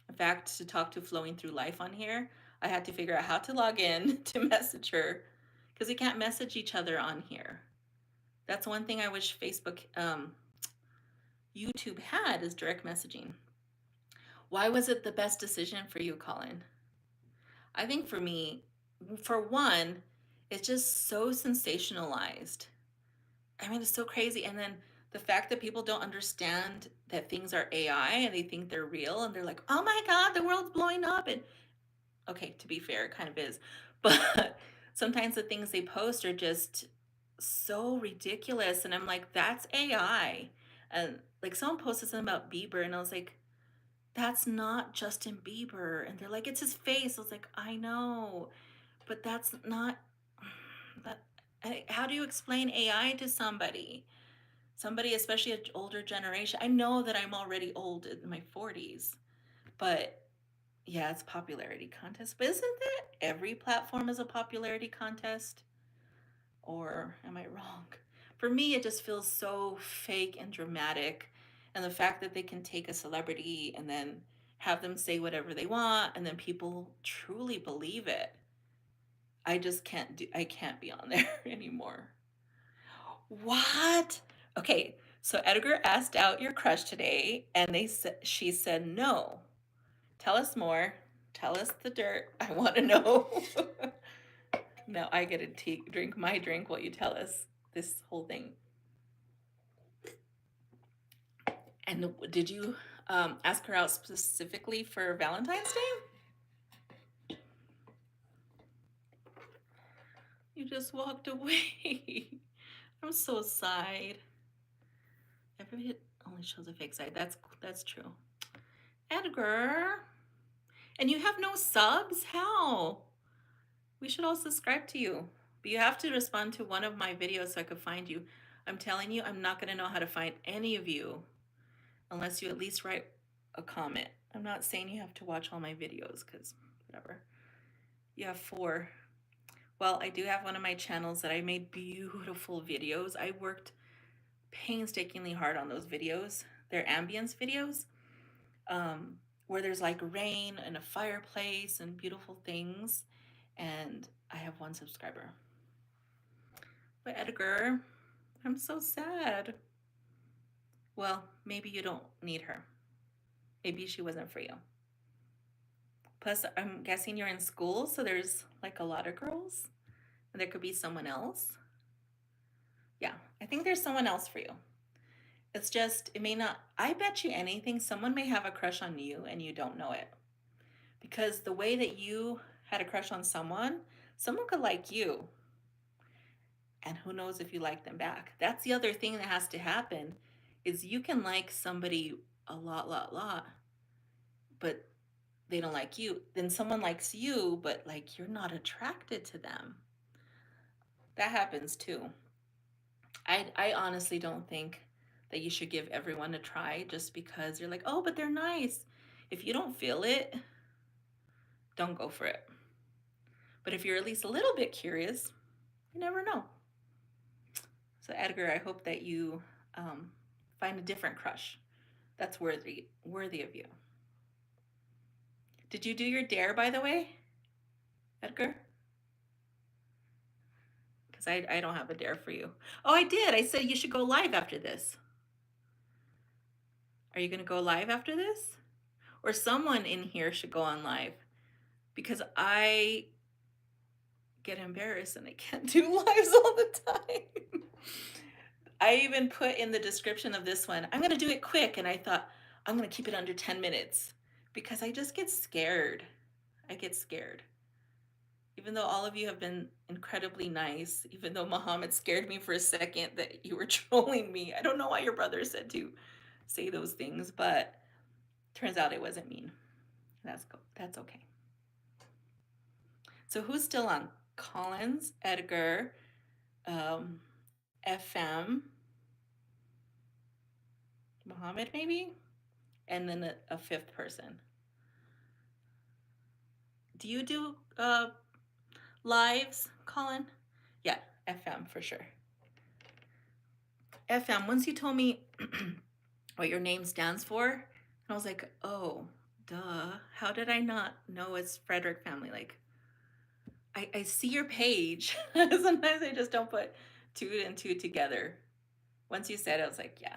In fact, to talk to Flowing Through Life on here, I had to figure out how to log in to message her because we can't message each other on here. That's one thing I wish YouTube had is direct messaging. Why was it the best decision for you, Colin? I think for me, for one, it's just so sensationalized. I mean, it's so crazy. And then the fact that people don't understand that things are AI and they think they're real and they're like, oh my God, the world's blowing up. And okay, to be fair, it kind of is. But sometimes the things they post are just so ridiculous. And I'm like, that's AI. And like someone posted something about Bieber, and I was like, that's not Justin Bieber. And they're like, it's his face. I was like, I know, but that's not that. How do you explain AI to somebody? Somebody, especially an older generation. I know that I'm already old in my 40s, but yeah, it's popularity contest. But isn't that every platform is a popularity contest? Or am I wrong? For me, it just feels so fake and dramatic. And the fact that they can take a celebrity and then have them say whatever they want, and then people truly believe it. I can't be on there anymore. What? Okay, so Edgar asked out your crush today, and she said no. Tell us more. Tell us the dirt. I want to know. No, I get to drink my drink while you tell us this whole thing. And did you ask her out specifically for Valentine's Day? You just walked away. I'm so sad. Everybody only shows a fake side. That's true. Edgar, and you have no subs? How? We should all subscribe to you. But you have to respond to one of my videos so I could find you. I'm telling you, I'm not going to know how to find any of you unless you at least write a comment. I'm not saying you have to watch all my videos because whatever. You have 4. Well, I do have one of my channels that I made beautiful videos. I worked painstakingly hard on those videos. They're ambience videos where there's like rain and a fireplace and beautiful things. And I have 1 subscriber. But Edgar, I'm so sad. Well, maybe you don't need her. Maybe she wasn't for you. Plus, I'm guessing you're in school, so there's like a lot of girls. And there could be someone else. Yeah, I think there's someone else for you. It's just, it may not, I bet you anything, someone may have a crush on you and you don't know it. Because the way that you had a crush on someone could like you. And who knows if you like them back. That's the other thing that has to happen is you can like somebody a lot, but they don't like you. Then someone likes you, but like you're not attracted to them. That happens too. I honestly don't think that you should give everyone a try just because you're like, oh, but they're nice. If you don't feel it, don't go for it. But if you're at least a little bit curious, you never know. So Edgar, I hope that you find a different crush that's worthy of you. Did you do your dare, by the way, Edgar? Because I don't have a dare for you. Oh, I did. I said you should go live after this. Are you going to go live after this? Or someone in here should go on live because I get embarrassed and I can't do lives all the time. I even put in the description of this one, I'm going to do it quick. And I thought, I'm going to keep it under 10 minutes because I just get scared. I get scared. Even though all of you have been incredibly nice, even though Muhammad scared me for a second that you were trolling me. I don't know why your brother said to say those things, but turns out it wasn't mean. That's okay. So who's still on? Collins, Edgar, FM, Muhammad maybe, and then a 5th person. Do you do lives, Colin? Yeah, FM for sure. FM, once you told me what your name stands for, and I was like, oh, duh. How did I not know it's Frederick family? Like, I see your page. Sometimes I just don't put 2 and 2 together. Once you said it, I was like, yeah.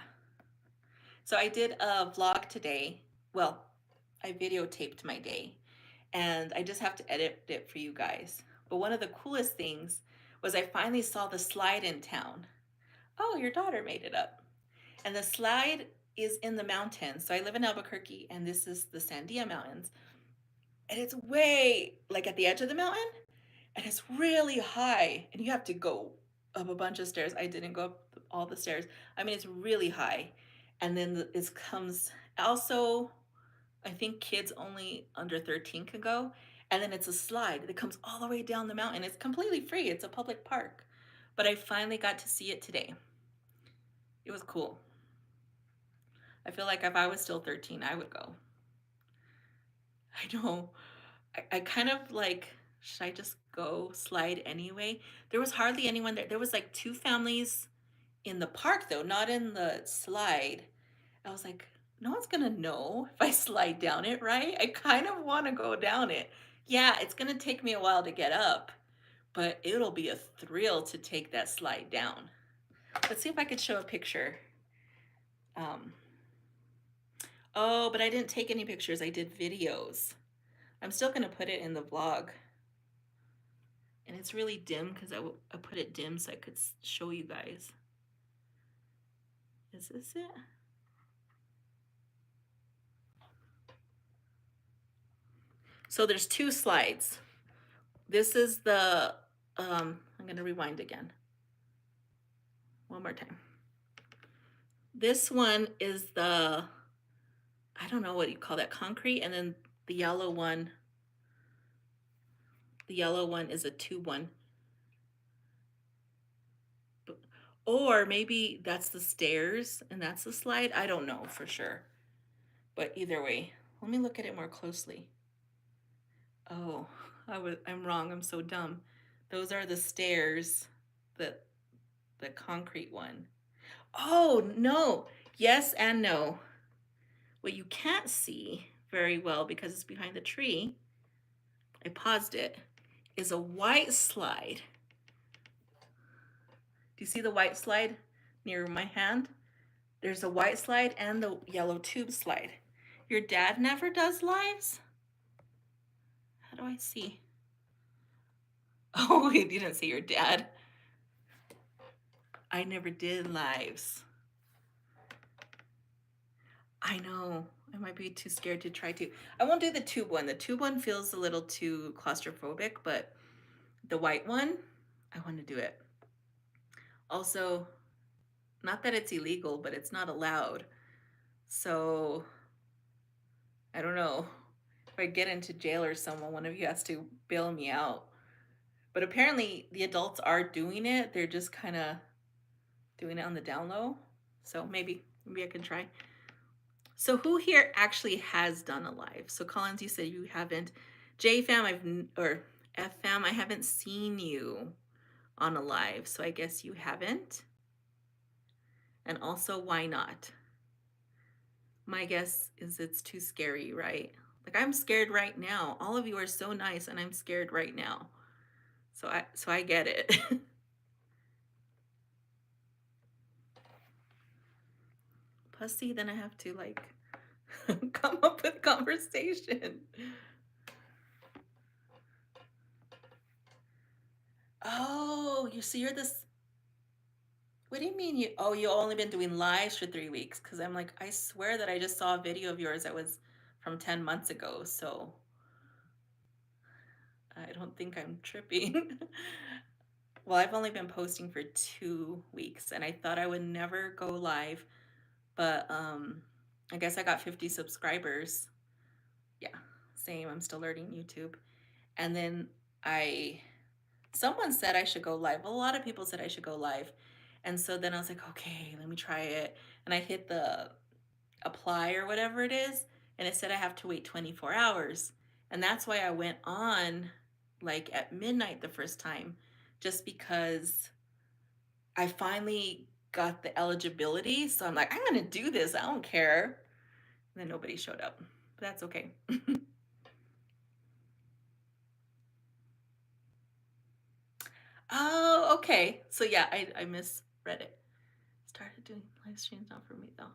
So I did a vlog today. Well, I videotaped my day and I just have to edit it for you guys. But one of the coolest things was I finally saw the slide in town. Oh, your daughter made it up. And the slide is in the mountains. So I live in Albuquerque and this is the Sandia Mountains. And it's way like at the edge of the mountain and it's really high and you have to go up a bunch of stairs. I didn't go up all the stairs. I mean, it's really high. And then it comes also, I think kids only under 13 can go. And then it's a slide that comes all the way down the mountain. It's completely free. It's a public park. But I finally got to see it today. It was cool. I feel like if I was still 13, I would go. I know. I kind of like, should I just go slide anyway? There was hardly anyone there. There was like 2 families in the park though, not in the slide. I was like, No one's gonna know if I slide down it, right? I kind of wanna go down it. Yeah, it's gonna take me a while to get up, but it'll be a thrill to take that slide down. Let's see if I could show a picture. Um, oh, but I didn't take any pictures, I did videos. I'm still gonna put it in the vlog. And it's really dim because I put it dim so I could show you guys. Is this it? So there's two slides. This is the, I'm gonna rewind again. One more time. This one is the, I don't know what you call that, concrete, and then the yellow one is a tube one. Or maybe that's the stairs and that's the slide. I don't know for sure. But either way, let me look at it more closely. Oh, I'm wrong. I'm so dumb. Those are the stairs, the the concrete one. Oh, no. Yes and no. What you can't see very well because it's behind the tree, I paused it, is a white slide. Do you see the white slide near my hand? There's a white slide and the yellow tube slide. Your dad never does lives? How do I see? Oh, you didn't see your dad. I never did lives. I know. I might be too scared to try to. I won't do the tube one. The tube one feels a little too claustrophobic, but the white one, I want to do it. Also, not that it's illegal, but it's not allowed. So I don't know. If I get into jail or someone, one of you has to bail me out. But apparently the adults are doing it. They're just kind of doing it on the down low. So maybe I can try. So who here actually has done a live? So Collins, you said you haven't. J fam, or F fam, I haven't seen you on a live, so I guess you haven't. And also, why not? My guess is it's too scary, right? Like I'm scared right now. All of you are so nice, and I'm scared right now. So I get it. Plus, see, then I have to like come up with conversation. Oh, you see, you're this. What do you mean you? Oh, you only been doing lives for 3 weeks? Because I'm like, I swear that I just saw a video of yours that was from 10 months ago. So I don't think I'm tripping. Well, I've only been posting for 2 weeks, and I thought I would never go live, but I guess I got 50 subscribers. Yeah, same. I'm still learning YouTube, and then I someone said I should go live. A lot of people said I should go live. And so then I was like, okay, let me try it. And I hit the apply or whatever it is, and it said I have to wait 24 hours. And that's why I went on like at midnight the first time, just because I finally got the eligibility. So I'm like, I'm going to do this. I don't care. And then nobody showed up. But that's okay. Oh, okay. So yeah, I misread it. Started doing live streams, not for me though.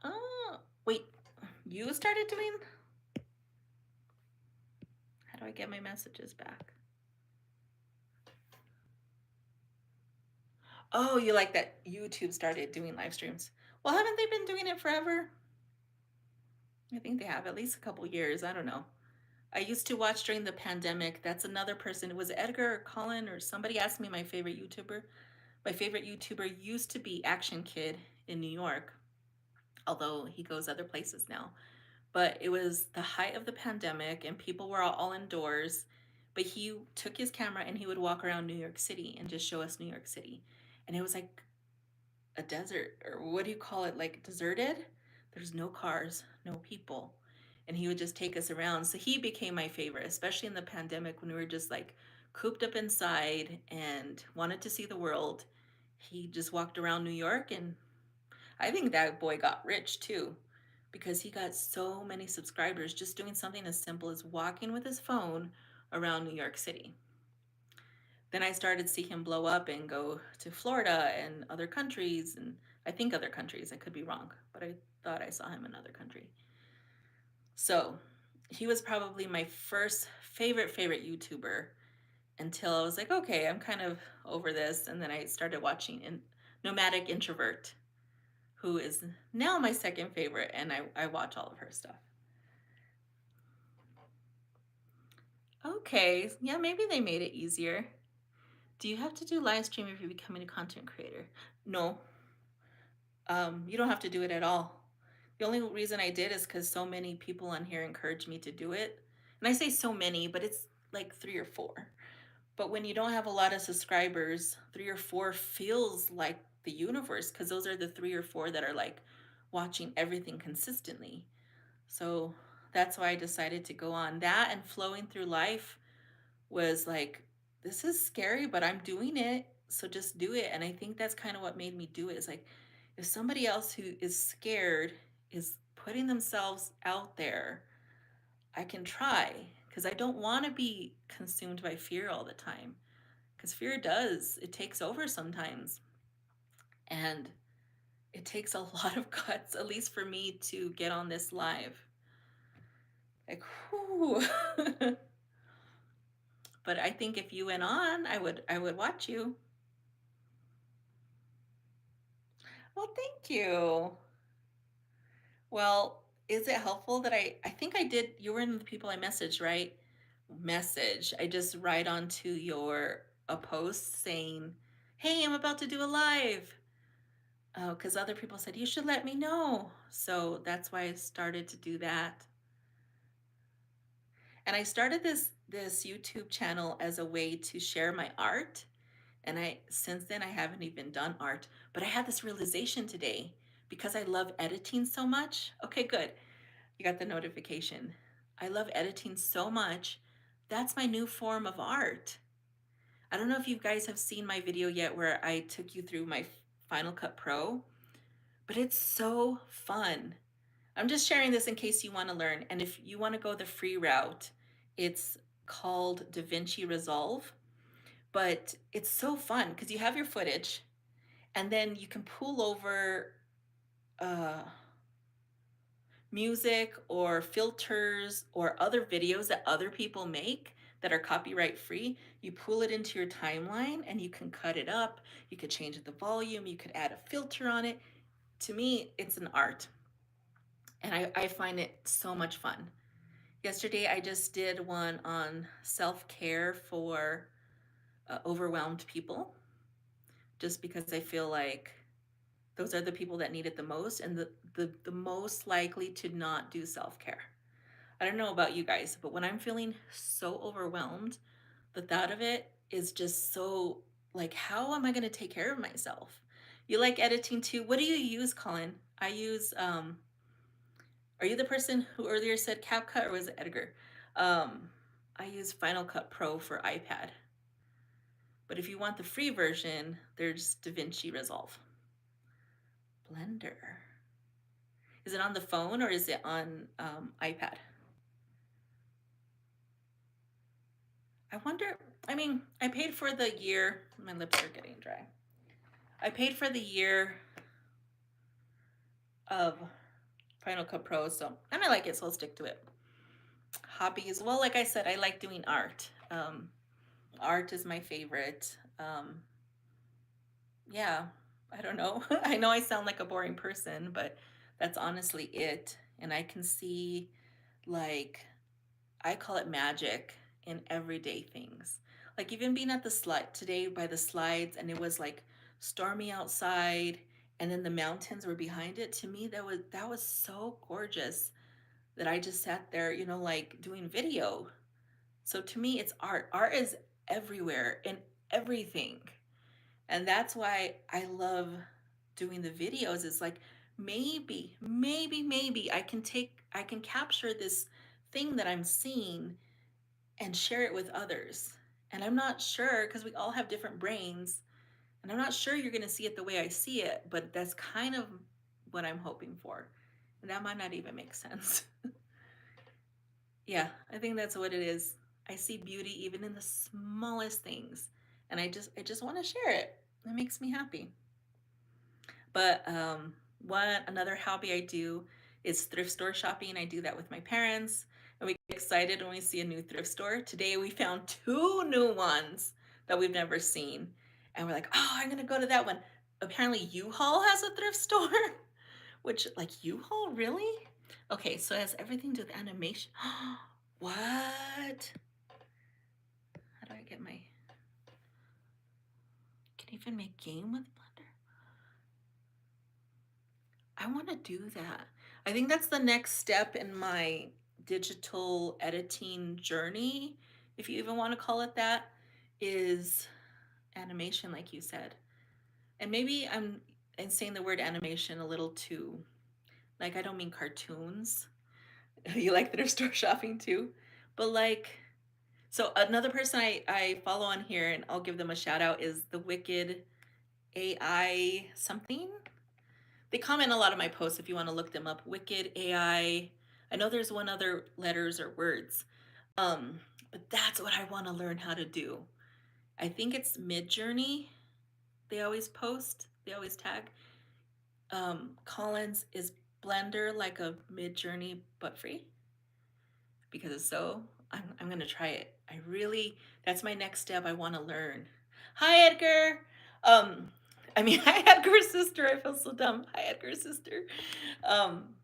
Oh, wait. You started doing? How do I get my messages back? Oh, you like that YouTube started doing live streams. Well, haven't they been doing it forever? I think they have at least a couple years. I don't know. I used to watch during the pandemic. That's another person. It was Edgar or Colin or somebody asked me my favorite YouTuber. My favorite YouTuber used to be Action Kid in New York, although he goes other places now. But it was the height of the pandemic and people were all indoors. But he took his camera and he would walk around New York City and just show us New York City. And it was like a desert, or what do you call it? Like deserted? There's no cars, no people. And he would just take us around. So he became my favorite, especially in the pandemic when we were just like cooped up inside and wanted to see the world. He just walked around New York, and I think that boy got rich too because he got so many subscribers just doing something as simple as walking with his phone around New York City. Then I started to see him blow up and go to Florida and other countries, and I think other countries. I could be wrong, but I thought I saw him in another country. So he was probably my first favorite YouTuber until I was like, okay, I'm kind of over this. And then I started watching Nomadic Introvert, who is now my second favorite, and I watch all of her stuff. Okay, yeah, maybe they made it easier. Do you have to do live stream if you're becoming a content creator? No, you don't have to do it at all. The only reason I did is because so many people on here encouraged me to do it. And I say so many, but it's like 3 or 4. But when you don't have a lot of subscribers, 3 or 4 feels like the universe because those are the 3 or 4 that are like watching everything consistently. So that's why I decided to go on that, and flowing through life was like, this is scary, but I'm doing it. So just do it. And I think that's kind of what made me do it. It's like, if somebody else who is scared is putting themselves out there, I can try, because I don't want to be consumed by fear all the time. Because fear it takes over sometimes. And it takes a lot of guts, at least for me, to get on this live. Like, whoo. But I think if you went on, I would watch you. Well, thank you. Well, is it helpful that I think I did, you were in the people I messaged, right? Message. I just write onto your a post saying, "Hey, I'm about to do a live." Oh, because other people said you should let me know. So that's why I started to do that. And I started this YouTube channel as a way to share my art. And I since then I haven't even done art, but I had this realization today because I love editing so much. Okay, good. You got the notification. I love editing so much. That's my new form of art. I don't know if you guys have seen my video yet where I took you through my Final Cut Pro, but it's so fun. I'm just sharing this in case you want to learn. And if you want to go the free route, it's called DaVinci Resolve. But it's so fun because you have your footage and then you can pull over uh, music or filters or other videos that other people make that are copyright free. You pull it into your timeline and you can cut it up. You could change the volume. You could add a filter on it. To me, it's an art. And I find it so much fun. Yesterday, I just did one on self care for overwhelmed people, just because I feel like those are the people that need it the most and the most likely to not do self care. I don't know about you guys, but when I'm feeling so overwhelmed, the thought of it is just so like, how am I going to take care of myself? You like editing too? What do you use, Colin? I use, are you the person who earlier said CapCut, or was it Edgar? Um, I use Final Cut Pro for iPad. But if you want the free version, there's DaVinci Resolve. Blender. Is it on the phone or is it on iPad? I wonder, I mean, I paid for the year. My lips are getting dry. I paid for the year of Final Cut Pro, so, and I like it, so I'll stick to it. Hobbies, well, like I said, I like doing art. Art is my favorite. Yeah, I don't know. I know I sound like a boring person, but that's honestly it. And I can see, like, I call it magic in everyday things. Like even being at the slide today by the slides, and it was like stormy outside and then the mountains were behind it. To me, that was so gorgeous that I just sat there, like doing video. So to me, it's art. Art is everywhere in everything. And that's why I love doing the videos. It's like maybe I can capture this thing that I'm seeing and share it with others. And I'm not sure, because we all have different brains, and I'm not sure you're going to see it the way I see it, but that's kind of what I'm hoping for. And that might not even make sense. Yeah, I think that's what it is. I see beauty even in the smallest things, and I just want to share it. It makes me happy. But one another hobby I do is thrift store shopping. I do that with my parents, and we get excited when we see a new thrift store. Today we found two new ones that we've never seen, and we're like, "Oh, I'm gonna go to that one." Apparently, U-Haul has a thrift store, which like U-Haul, really? Okay, so it has everything to do with animation. What? How do I get my? Can even make game with Blender? I want to do that. I think that's the next step in my digital editing journey, if you even want to call it that, is animation, like you said. And maybe I'm saying the word animation a little too, like, I don't mean cartoons. You like thrift store shopping too? But like, so another person I follow on here, and I'll give them a shout out, is the Wicked AI something. They comment a lot of my posts if you want to look them up. Wicked AI. I know there's one other letters or words. Um, but that's what I want to learn how to do. I think it's Midjourney. They always post. They always tag. Collins is Blender like a Midjourney but free? Because if so, I'm gonna try it. I really, that's my next step. I want to learn. Hi, Edgar. Um, I mean, hi, Edgar's sister. I feel so dumb. Hi, Edgar's sister. Um,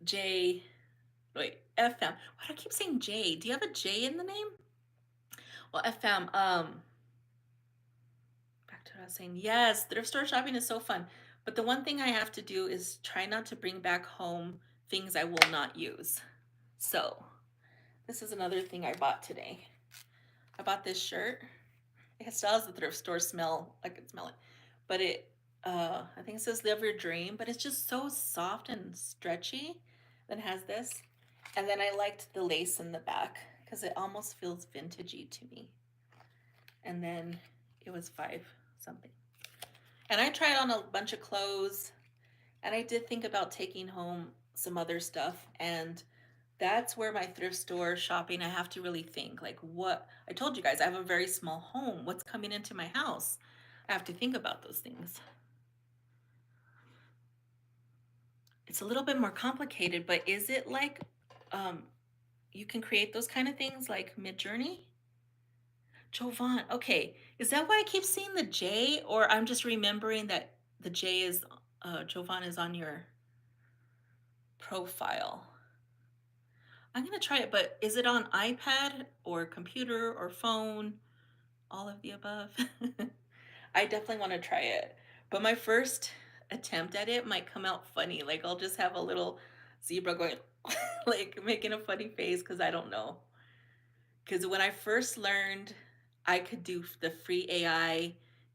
J, wait, FM. Why do I keep saying J? Do you have a J in the name? Well, FM. Back to what I was saying. Yes, thrift store shopping is so fun. But the one thing I have to do is try not to bring back home things I will not use. So, this is another thing I bought today. I bought this shirt. It still has the thrift store smell. I can smell it. But I think it says live your dream, but it's just so soft and stretchy. Then it has this. And then I liked the lace in the back because it almost feels vintagey to me. And then it was 5 something. And I tried on a bunch of clothes, and I did think about taking home some other stuff. And that's where my thrift store shopping, I have to really think like, what I told you guys, I have a very small home. What's coming into my house? I have to think about those things. It's a little bit more complicated, but is it like um, you can create those kind of things like Midjourney? Jovan. Okay. Is that why I keep seeing the J, or I'm just remembering that the J is Jovan is on your profile? I'm gonna try it, but is it on iPad or computer or phone? All of the above. I definitely want to try it. But my first attempt at it might come out funny. Like I'll just have a little zebra going like making a funny face because I don't know. Because when I first learned I could do the free AI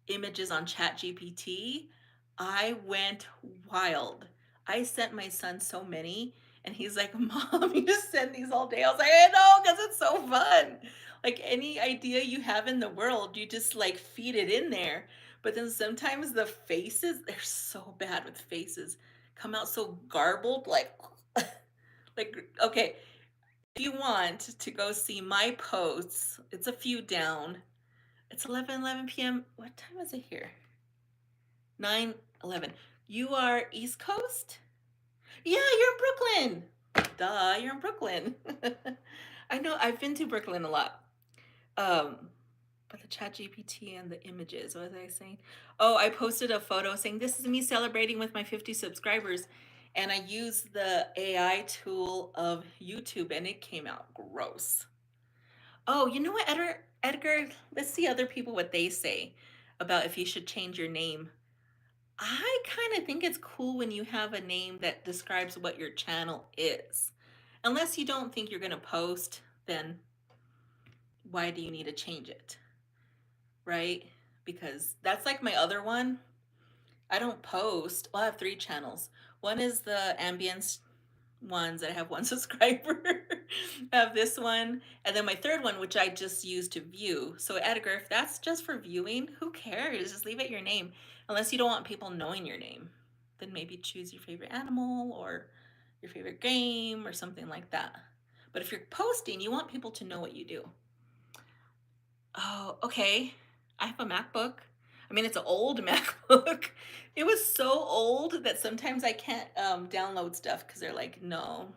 images on ChatGPT, I went wild. I sent my son so many, and he's like, "Mom, you just send these all day." I was like, "I know, because it's so fun." Like any idea you have in the world, you just like feed it in there. But then sometimes the faces, they're so bad with faces, come out so garbled, like, like, okay, if you want to go see my posts, it's a few down. It's 11 p.m. What time is it here? 9:11. You are East Coast? Yeah, you're in Brooklyn. Duh, you're in Brooklyn. I know, I've been to Brooklyn a lot. Um, but the chat GPT and the images, what was I saying? Oh, I posted a photo saying this is me celebrating with my 50 subscribers. And I used the AI tool of YouTube and it came out gross. Oh, you know what, Edgar? Let's see other people what they say about if you should change your name. I kind of think it's cool when you have a name that describes what your channel is. Unless you don't think you're going to post, then why do you need to change it? Right? Because that's like my other one. I don't post. Well, I have 3 channels. One is the ambience ones that I have 1 subscriber. I have this one, and then my third one, which I just use to view. So Edgar, if that's just for viewing, who cares? Just leave it your name. Unless you don't want people knowing your name, then maybe choose your favorite animal or your favorite game or something like that. But if you're posting, you want people to know what you do. Oh, okay. I have a MacBook. I mean, it's an old MacBook. It was so old that sometimes I can't download stuff because they're like, no.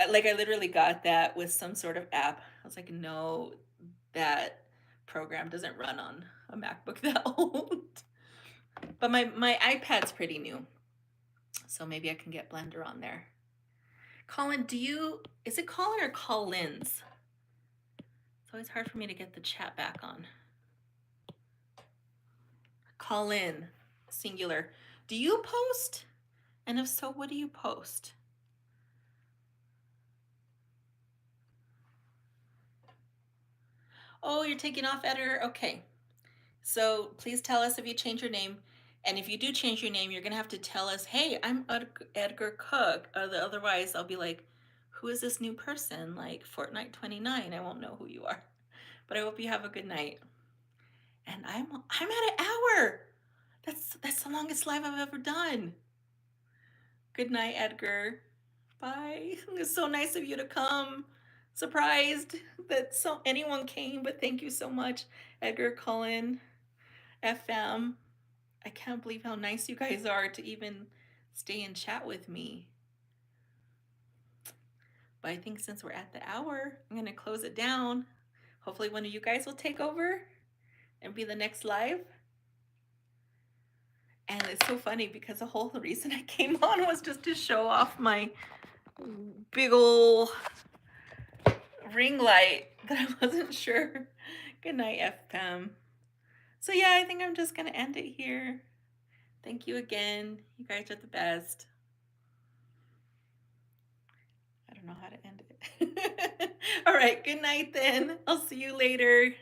Like I literally got that with some sort of app. I was like, no, that program doesn't run on a MacBook that old. But my iPad's pretty new, so maybe I can get Blender on there. Colin, is it Colin or Collins? It's always hard for me to get the chat back on. Colin, singular. Do you post? And if so, what do you post? Oh, you're taking off editor? Okay. So please tell us if you change your name. And if you do change your name, you're going to have to tell us, hey, I'm Edgar Cook. Otherwise, I'll be like, who is this new person? Like Fortnite 29. I won't know who you are. But I hope you have a good night. And I'm at an hour. That's the longest live I've ever done. Good night, Edgar. Bye. It's so nice of you to come. Surprised that anyone came, but thank you so much, Edgar, Colin, FM. I can't believe how nice you guys are to even stay and chat with me. But I think since we're at the hour, I'm going to close it down. Hopefully one of you guys will take over and be the next live. And it's so funny because the whole reason I came on was just to show off my big ol' ring light that I wasn't sure. Good night, FM. So yeah, I think I'm just going to end it here. Thank you again. You guys are the best. I don't know how to end it. All right, good night then. I'll see you later.